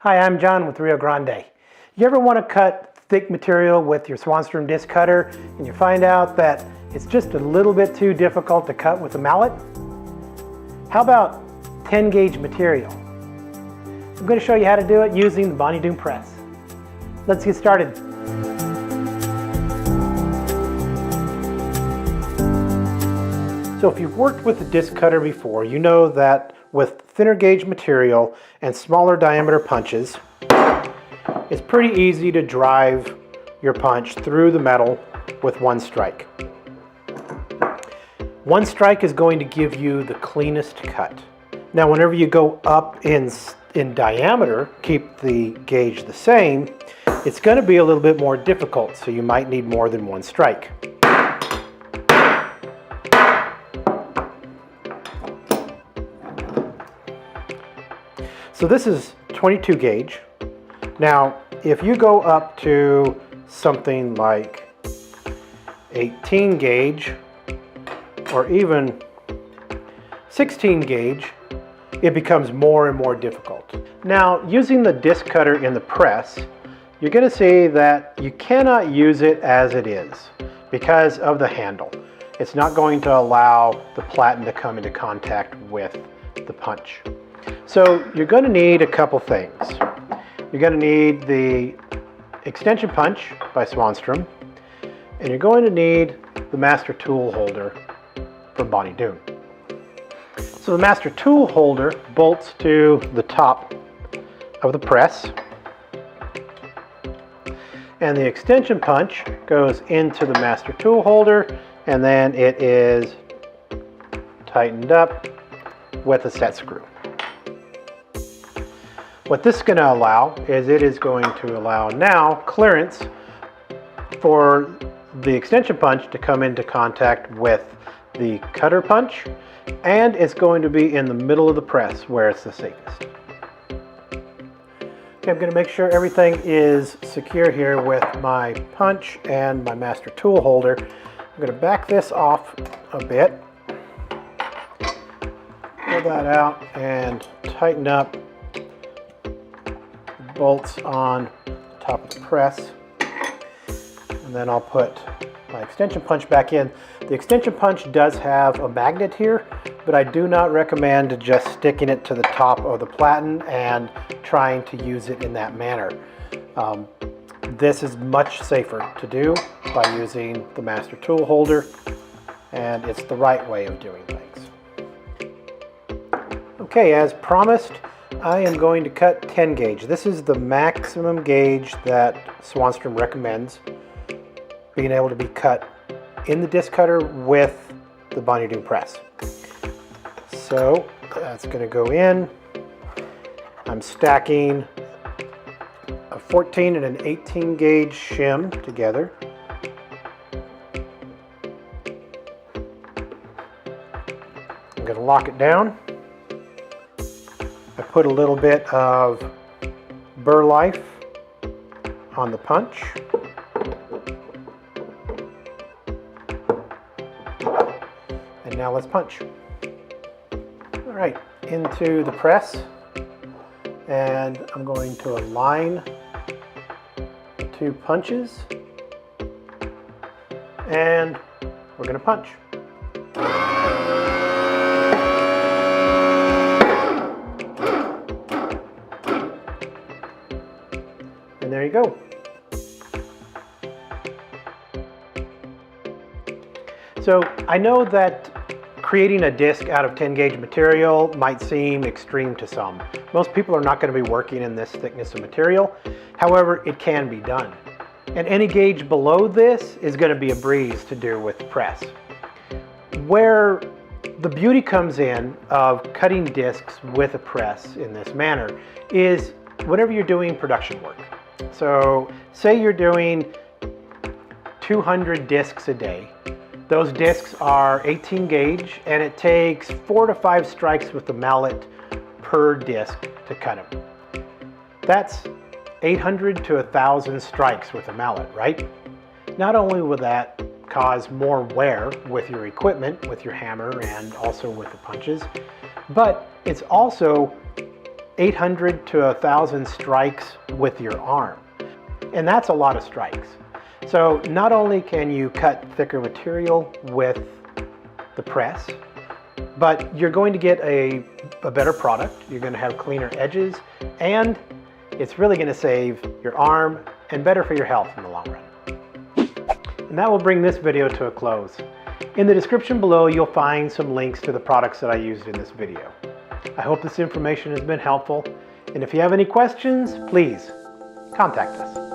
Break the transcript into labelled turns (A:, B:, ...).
A: Hi, I'm John with Rio Grande. You ever want to cut thick material with your Swanstrom disc cutter and you find out that it's just a little bit too difficult to cut with a mallet? How about 10 gauge material? I'm going to show you how to do it using the Bonny Doon press. Let's get started. So if you've worked with a disc cutter before, you know that with thinner gauge material and smaller diameter punches, it's pretty easy to drive your punch through the metal with one strike. One strike is going to give you the cleanest cut. Now, whenever you go up in diameter, keep the gauge the same, it's going to be a little bit more difficult, so you might need more than one strike. So this is 22 gauge. Now, if you go up to something like 18 gauge or even 16 gauge, it becomes more and more difficult. Now, using the disc cutter in the press, you're going to see that you cannot use it as it is because of the handle. It's not going to allow the platen to come into contact with the punch. So you're going to need a couple things. You're going to need the extension punch by Swanstrom, and you're going to need the master tool holder from Bonny Doon. So the master tool holder bolts to the top of the press, and the extension punch goes into the master tool holder, and then it is tightened up with a set screw. What this is going to allow is it is going to allow now clearance for the extension punch to come into contact with the cutter punch, and it's going to be in the middle of the press where it's the safest. Okay, I'm going to make sure everything is secure here with my punch and my master tool holder. I'm going to back this off a bit, pull that out and tighten up bolts on the top of the press, and then I'll put my extension punch back in. The extension punch does have a magnet here, but I do not recommend just sticking it to the top of the platen and trying to use it in that manner. This is much safer to do by using the master tool holder, and it's the right way of doing things. Okay, as promised, I am going to cut 10 gauge. This is the maximum gauge that Swanstrom recommends being able to be cut in the disc cutter with the Bonny Doon press. So that's going to go in. I'm stacking a 14 and an 18 gauge shim together. I'm going to lock it down. I put a little bit of burr life on the punch. And now let's punch. All right, into the press. And I'm going to align the two punches. And we're going to punch. And there you go. So I know that creating a disc out of 10 gauge material might seem extreme to some. Most people are not going to be working in this thickness of material. However, it can be done. And any gauge below this is going to be a breeze to do with the press. Where the beauty comes in of cutting discs with a press in this manner is whenever you're doing production work. So say you're doing 200 discs a day. Those discs are 18 gauge, and it takes 4 to 5 strikes with the mallet per disc to cut them. That's 800 to 1,000 strikes with a mallet, right? Not only will that cause more wear with your equipment, with your hammer, and also with the punches, but it's also 800 to 1,000 strikes with your arm. And that's a lot of strikes. So not only can you cut thicker material with the press, but you're going to get a better product. You're going to have cleaner edges, and it's really going to save your arm and better for your health in the long run. And that will bring this video to a close. In the description below, you'll find some links to the products that I used in this video. I hope this information has been helpful, and if you have any questions, please contact us.